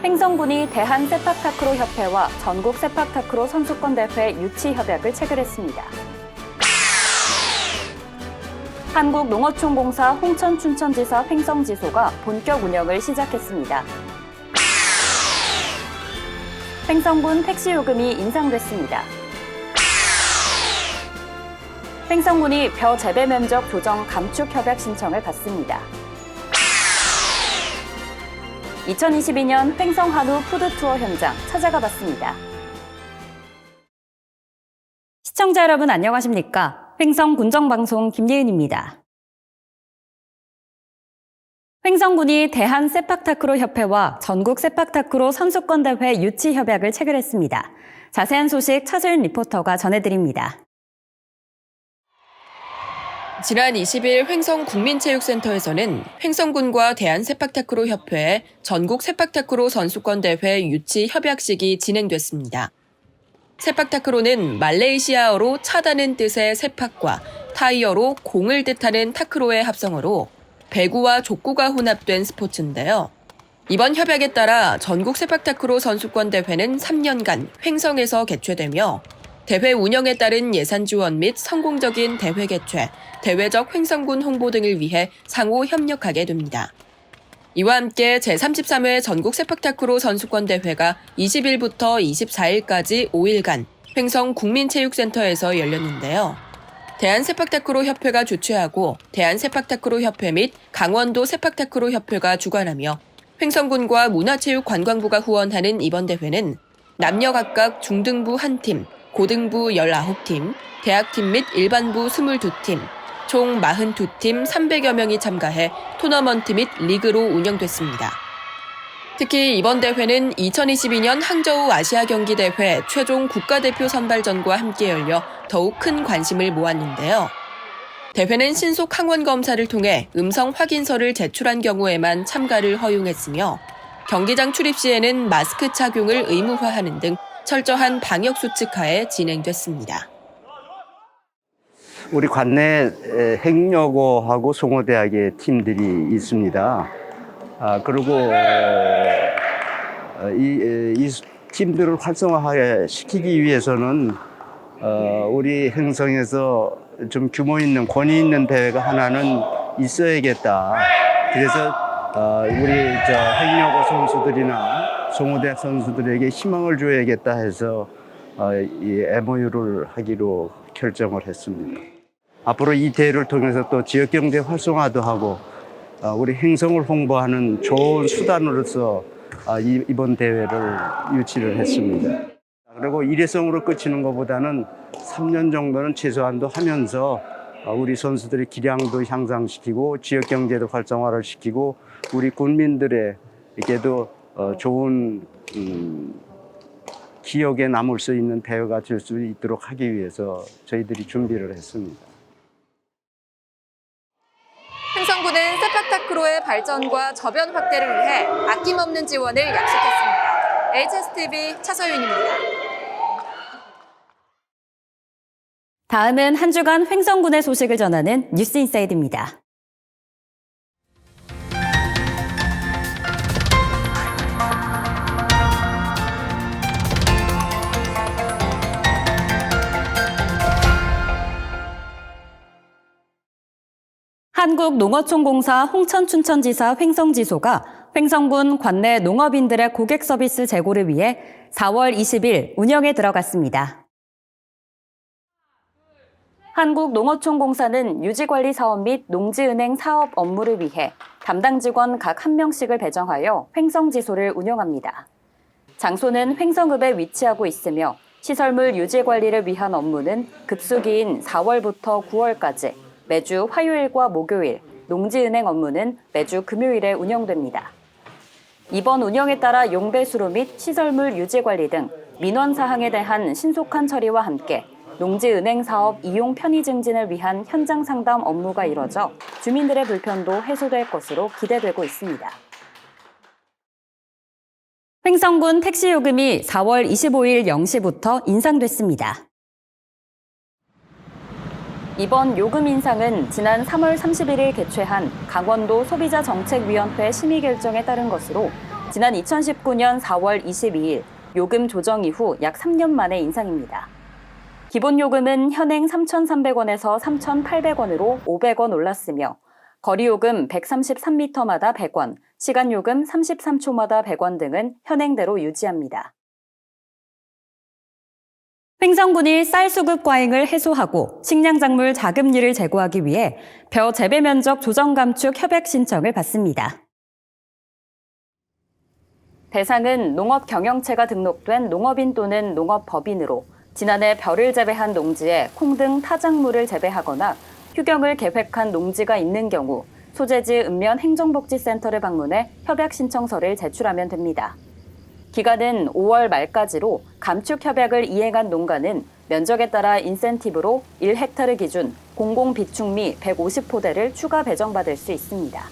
횡성군이 대한세팍타크로협회와 전국세팍타크로 선수권대회 유치협약을 체결했습니다. 한국농어촌공사 홍천춘천지사 횡성지소가 본격 운영을 시작했습니다. 횡성군 택시요금이 인상됐습니다. 횡성군이 벼 재배 면적 조정 감축 협약 신청을 받습니다. 2022년 횡성 한우 푸드투어 현장 찾아가 봤습니다. 시청자 여러분 안녕하십니까? 횡성 군정방송 김예은입니다. 횡성군이 대한세팍타크로협회와 전국세팍타크로 선수권대회 유치협약을 체결했습니다. 자세한 소식 차소연 리포터가 전해드립니다. 지난 20일 횡성 국민체육센터에서는 횡성군과 대한세팍타크로협회의 전국세팍타크로 선수권대회 유치 협약식이 진행됐습니다. 세팍타크로는 말레이시아어로 차다는 뜻의 세팍과 타이어로 공을 뜻하는 타크로의 합성어로 배구와 족구가 혼합된 스포츠인데요. 이번 협약에 따라 전국 세팍타크로 선수권대회는 3년간 횡성에서 개최되며 대회 운영에 따른 예산 지원 및 성공적인 대회 개최, 대외적 횡성군 홍보 등을 위해 상호 협력하게 됩니다. 이와 함께 제33회 전국 세팍타크로 선수권대회가 20일부터 24일까지 5일간 횡성 국민체육센터에서 열렸는데요. 대한세팍타크로협회가 주최하고 대한세팍타크로협회 및 강원도 세팍타크로협회가 주관하며 횡성군과 문화체육관광부가 후원하는 이번 대회는 남녀 각각 중등부 1팀, 고등부 19팀, 대학팀 및 일반부 22팀, 총 42팀 300여 명이 참가해 토너먼트 및 리그로 운영됐습니다. 특히 이번 대회는 2022년 항저우 아시아경기대회 최종 국가대표 선발전과 함께 열려 더욱 큰 관심을 모았는데요. 대회는 신속 항원 검사를 통해 음성 확인서를 제출한 경우에만 참가를 허용했으며 경기장 출입 시에는 마스크 착용을 의무화하는 등 철저한 방역 수칙하에 진행됐습니다. 우리 관내 행여고하고 송호대학의 팀들이 있습니다. 그리고 이 팀들을 활성화시키기 위해서는 우리 횡성에서 좀 규모 있는 권위 있는 대회가 하나는 있어야겠다. 그래서 우리 행여고 선수들이나 송호대학 선수들에게 희망을 줘야겠다 해서 이 MOU를 하기로 결정을 했습니다. 앞으로 이 대회를 통해서 또 지역경제 활성화도 하고 우리 횡성을 홍보하는 좋은 수단으로서 이번 대회를 유치를 했습니다. 그리고 일회성으로 끝이는 것보다는 3년 정도는 최소한도 하면서 우리 선수들의 기량도 향상시키고 지역경제도 활성화를 시키고 우리 군민들에게도 좋은 기억에 남을 수 있는 대회가 될 수 있도록 하기 위해서 저희들이 준비를 했습니다. 횡성군은 세팍타크로의 발전과 저변 확대를 위해 아낌없는 지원을 약속했습니다. HSTV 차서윤입니다. 다음은 한 주간 횡성군의 소식을 전하는 뉴스인사이드입니다. 한국농어촌공사 홍천춘천지사 횡성지소가 횡성군 관내 농업인들의 고객 서비스 제고를 위해 4월 20일 운영에 들어갔습니다. 한국농어촌공사는 유지관리 사업 및 농지은행 사업 업무를 위해 담당 직원 각 1명씩을 배정하여 횡성지소를 운영합니다. 장소는 횡성읍에 위치하고 있으며 시설물 유지 관리를 위한 업무는 급수기인 4월부터 9월까지 매주 화요일과 목요일, 농지은행 업무는 매주 금요일에 운영됩니다. 이번 운영에 따라 용배수로 및 시설물 유지 관리 등 민원 사항에 대한 신속한 처리와 함께 농지은행 사업 이용 편의 증진을 위한 현장 상담 업무가 이뤄져 주민들의 불편도 해소될 것으로 기대되고 있습니다. 횡성군 택시요금이 4월 25일 0시부터 인상됐습니다. 이번 요금 인상은 지난 3월 31일 개최한 강원도 소비자정책위원회 심의 결정에 따른 것으로 지난 2019년 4월 22일 요금 조정 이후 약 3년 만의 인상입니다. 기본 요금은 현행 3,300원에서 3,800원으로 500원 올랐으며 거리 요금 133m마다 100원, 시간 요금 33초마다 100원 등은 현행대로 유지합니다. 횡성군이 쌀 수급 과잉을 해소하고 식량작물 자금리를 제고하기 위해 벼 재배 면적 조정 감축 협약 신청을 받습니다. 대상은 농업 경영체가 등록된 농업인 또는 농업법인으로 지난해 벼를 재배한 농지에 콩 등 타작물을 재배하거나 휴경을 계획한 농지가 있는 경우 소재지 읍면 행정복지센터를 방문해 협약 신청서를 제출하면 됩니다. 기간은 5월 말까지로 감축 협약을 이행한 농가는 면적에 따라 인센티브로 1헥타르 기준 공공비축미 150포대를 추가 배정받을 수 있습니다.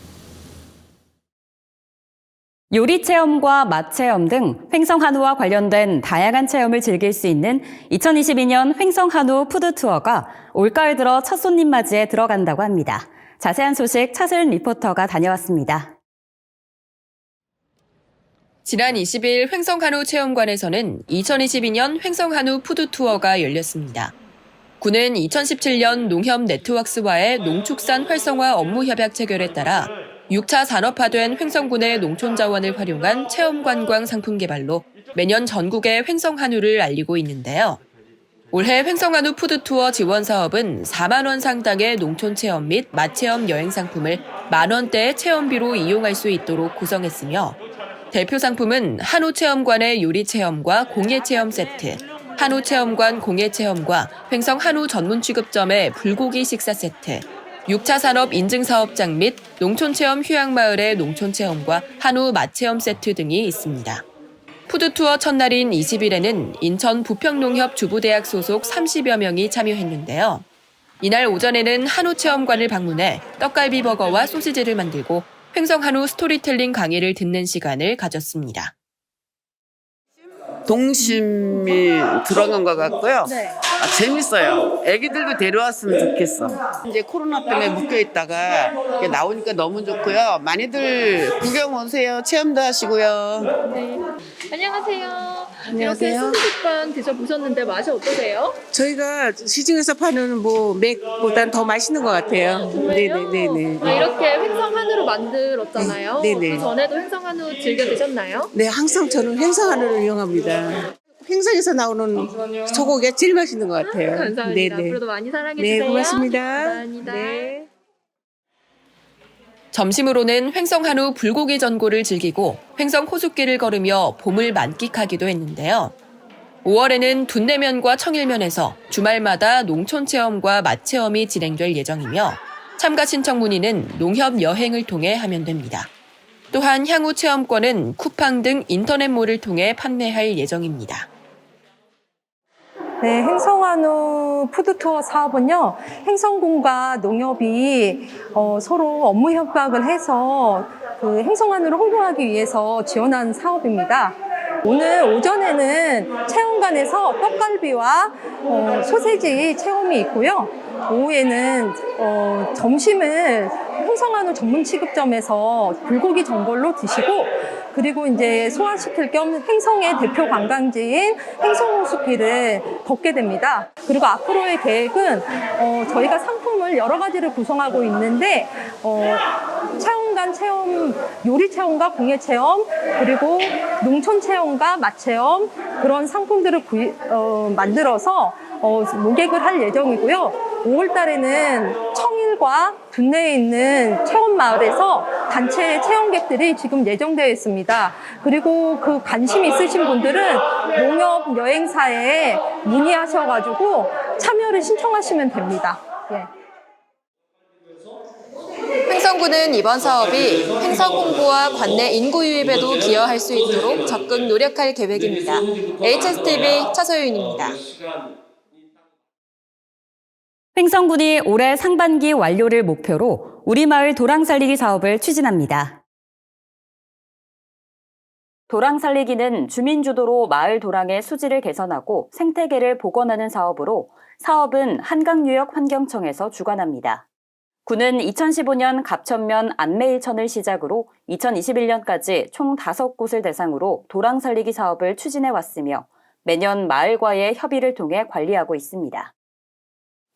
요리 체험과 맛 체험 등 횡성 한우와 관련된 다양한 체험을 즐길 수 있는 2022년 횡성 한우 푸드 투어가 올가을 들어 첫 손님 맞이에 들어간다고 합니다. 자세한 소식 차슬 리포터가 다녀왔습니다. 지난 20일 횡성한우 체험관에서는 2022년 횡성한우 푸드 투어가 열렸습니다. 군은 2017년 농협 네트워크스와의 농축산 활성화 업무 협약 체결에 따라 6차 산업화된 횡성군의 농촌 자원을 활용한 체험관광 상품 개발로 매년 전국의 횡성한우를 알리고 있는데요. 올해 횡성한우 푸드투어 지원 사업은 4만 원 상당의 농촌 체험 및 맛체험 여행 상품을 만원대의 체험비로 이용할 수 있도록 구성했으며 대표 상품은 한우 체험관의 요리 체험과 공예 체험 세트, 한우 체험관 공예 체험과 횡성 한우 전문 취급점의 불고기 식사 세트, 6차 산업 인증 사업장 및 농촌 체험 휴양마을의 농촌 체험과 한우 맛체험 세트 등이 있습니다. 푸드투어 첫날인 20일에는 인천 부평농협 주부대학 소속 30여 명이 참여했는데요. 이날 오전에는 한우 체험관을 방문해 떡갈비 버거와 소시지를 만들고 횡성 한우 스토리텔링 강의를 듣는 시간을 가졌습니다. 동심이 들어간 것 같고요. 네. 재밌어요. 애기들도 데려왔으면 좋겠어. 이제 코로나 때문에 묶여있다가 나오니까 너무 좋고요. 많이들 구경 오세요. 체험도 하시고요. 네. 안녕하세요. 안녕하세요. 이렇게 순두국빵 드셔보셨는데 맛이 어떠세요? 저희가 시중에서 파는 뭐 맥보단 더 맛있는 것 같아요. 네네네네. 아, 이렇게 횡성 한우로 만들었잖아요. 네네. 그 전에도 횡성 한우 즐겨 드셨나요? 네, 항상 저는 횡성 한우를 이용합니다. 횡성에서 나오는 소고기가 제일 맛있는 것 같아요. 감사합니다. 네네. 앞으로도 많이 사랑해 네, 주세요. 고맙습니다. 감사합니다. 네. 점심으로는 횡성 한우 불고기 전골을 즐기고 횡성 호숫길을 걸으며 봄을 만끽하기도 했는데요. 5월에는 둔내면과 청일면에서 주말마다 농촌 체험과 맛 체험이 진행될 예정이며 참가 신청 문의는 농협 여행을 통해 하면 됩니다. 또한 향후 체험권은 쿠팡 등 인터넷몰을 통해 판매할 예정입니다. 네, 횡성한우 푸드투어 사업은요, 횡성군과 농협이 서로 업무 협약을 해서 그 횡성한우를 홍보하기 위해서 지원한 사업입니다. 오늘 오전에는 체험관에서 떡갈비와 소세지 체험이 있고요. 오후에는 점심을 횡성한우 전문 취급점에서 불고기 전골로 드시고, 그리고 이제 소화시킬 겸 횡성의 대표 관광지인 횡성호수길을 걷게 됩니다. 그리고 앞으로의 계획은 저희가 상품을 여러 가지를 구성하고 있는데 체험관 체험, 요리 체험과 공예 체험, 그리고 농촌 체험과 맛 체험, 그런 상품들을 만들어서 모객을 할 예정이고요. 5월 달에는 청일과 둔내에 있는 체험마을에서 단체 체험객들이 지금 예정되어 있습니다. 그리고 그 관심 있으신 분들은 농협 여행사에 문의하셔가지고 참여를 신청하시면 됩니다. 예. 횡성군은 이번 사업이 횡성 홍보와 관내 인구 유입에도 기여할 수 있도록 적극 노력할 계획입니다. HSTV 차소윤입니다. 횡성군이 올해 상반기 완료를 목표로 우리마을 도랑 살리기 사업을 추진합니다. 도랑 살리기는 주민 주도로 마을 도랑의 수질을 개선하고 생태계를 복원하는 사업으로 사업은 한강유역환경청에서 주관합니다. 군은 2015년 갑천면 안매일천을 시작으로 2021년까지 총 5곳을 대상으로 도랑 살리기 사업을 추진해 왔으며 매년 마을과의 협의를 통해 관리하고 있습니다.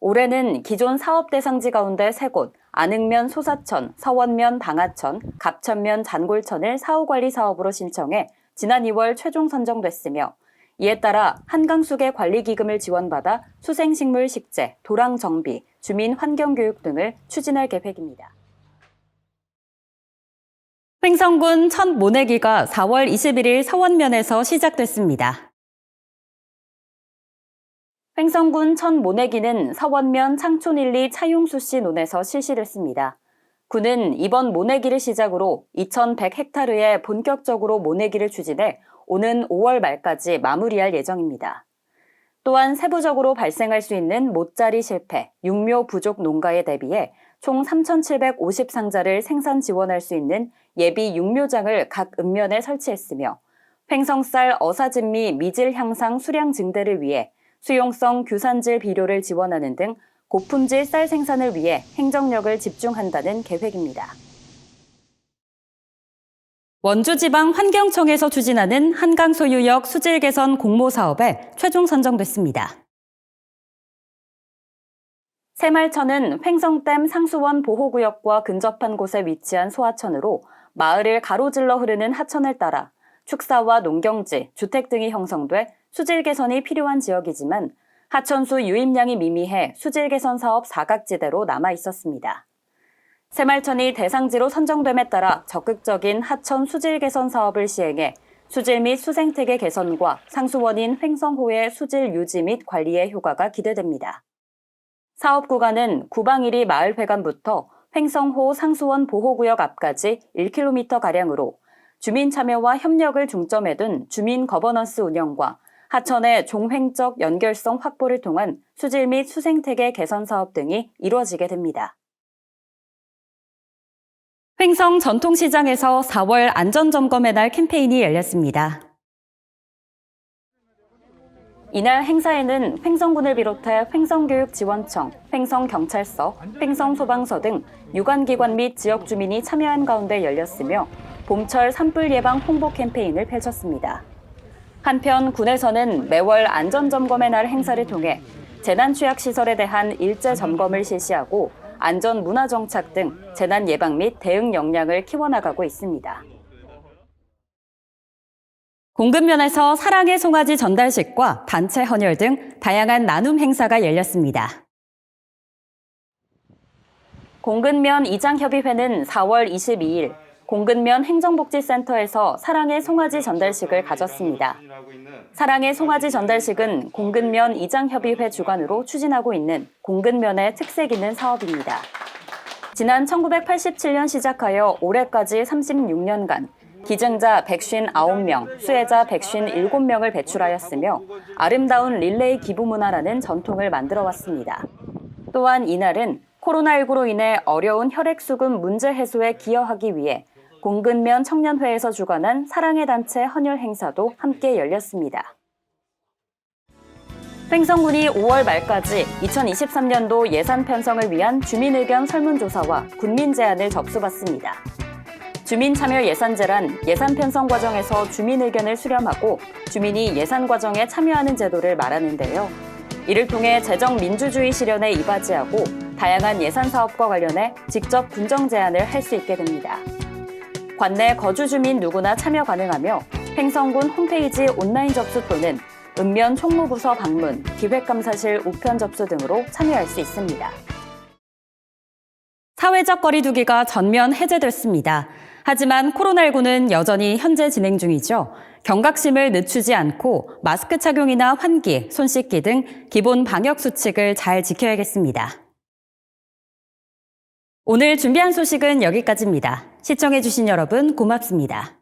올해는 기존 사업 대상지 가운데 3곳, 안흥면 소사천, 서원면 방하천, 갑천면 잔골천을 사후관리 사업으로 신청해 지난 2월 최종 선정됐으며 이에 따라 한강수계 관리기금을 지원받아 수생식물 식재, 도랑 정비, 주민 환경교육 등을 추진할 계획입니다. 횡성군 첫 모내기가 4월 21일 서원면에서 시작됐습니다. 횡성군 첫 모내기는 서원면 창촌 1, 2 차용수씨 논에서 실시됐습니다. 군은 이번 모내기를 시작으로 2,100헥타르에 본격적으로 모내기를 추진해 오는 5월 말까지 마무리할 예정입니다. 또한 세부적으로 발생할 수 있는 못자리 실패, 육묘 부족 농가에 대비해 총 3,750상자를 생산 지원할 수 있는 예비 육묘장을 각 읍면에 설치했으며 횡성쌀 어사진미 미질 향상 수량 증대를 위해 수용성 규산질 비료를 지원하는 등 고품질 쌀 생산을 위해 행정력을 집중한다는 계획입니다. 원주지방환경청에서 추진하는 한강 소유역 수질 개선 공모 사업에 최종 선정됐습니다. 새말천은 횡성댐 상수원 보호구역과 근접한 곳에 위치한 소하천으로 마을을 가로질러 흐르는 하천을 따라 축사와 농경지, 주택 등이 형성돼 수질 개선이 필요한 지역이지만 하천수 유입량이 미미해 수질 개선 사업 사각지대로 남아 있었습니다. 새말천이 대상지로 선정됨에 따라 적극적인 하천 수질 개선 사업을 시행해 수질 및 수생태계 개선과 상수원인 횡성호의 수질 유지 및 관리에 효과가 기대됩니다. 사업 구간은 구방일이 마을회관부터 횡성호 상수원 보호구역 앞까지 1km가량으로 주민 참여와 협력을 중점에 둔 주민 거버넌스 운영과 하천의 종횡적 연결성 확보를 통한 수질 및 수생태계 개선 사업 등이 이루어지게 됩니다. 횡성 전통시장에서 4월 안전점검의 날 캠페인이 열렸습니다. 이날 행사에는 횡성군을 비롯해 횡성교육지원청, 횡성경찰서, 횡성소방서 등 유관기관 및 지역 주민이 참여한 가운데 열렸으며 봄철 산불 예방 홍보 캠페인을 펼쳤습니다. 한편 군에서는 매월 안전점검의 날 행사를 통해 재난취약시설에 대한 일제 점검을 실시하고 안전 문화 정착 등 재난 예방 및 대응 역량을 키워나가고 있습니다. 공급면에서 사랑의 송아지 전달식과 단체 헌혈 등 다양한 나눔 행사가 열렸습니다. 공급면 이장협의회는 4월 22일 공급면 행정복지센터에서 사랑의 송아지 전달식을 가졌습니다. 사랑의 송아지 전달식은 공급면 이장협의회 주관으로 추진하고 있는 공급면의 특색 있는 사업입니다. 지난 1987년 시작하여 올해까지 36년간 기증자 159명, 수혜자 157명을 배출하였으며 아름다운 릴레이 기부 문화라는 전통을 만들어 왔습니다. 또한 이날은 코로나19로 인해 어려운 혈액수급 문제 해소에 기여하기 위해 공근면 청년회에서 주관한 사랑의 단체 헌혈 행사도 함께 열렸습니다. 횡성군이 5월 말까지 2023년도 예산 편성을 위한 주민 의견 설문조사와 군민 제안을 접수받습니다. 주민 참여 예산제란 예산 편성 과정에서 주민 의견을 수렴하고 주민이 예산 과정에 참여하는 제도를 말하는데요. 이를 통해 재정 민주주의 실현에 이바지하고 다양한 예산 사업과 관련해 직접 군정 제안을 할 수 있게 됩니다. 관내 거주 주민 누구나 참여 가능하며 횡성군 홈페이지 온라인 접수 또는 읍면 총무부서 방문, 기획감사실 우편 접수 등으로 참여할 수 있습니다. 사회적 거리 두기가 전면 해제됐습니다. 하지만 코로나19는 여전히 현재 진행 중이죠. 경각심을 늦추지 않고 마스크 착용이나 환기, 손 씻기 등 기본 방역 수칙을 잘 지켜야겠습니다. 오늘 준비한 소식은 여기까지입니다. 시청해주신 여러분 고맙습니다.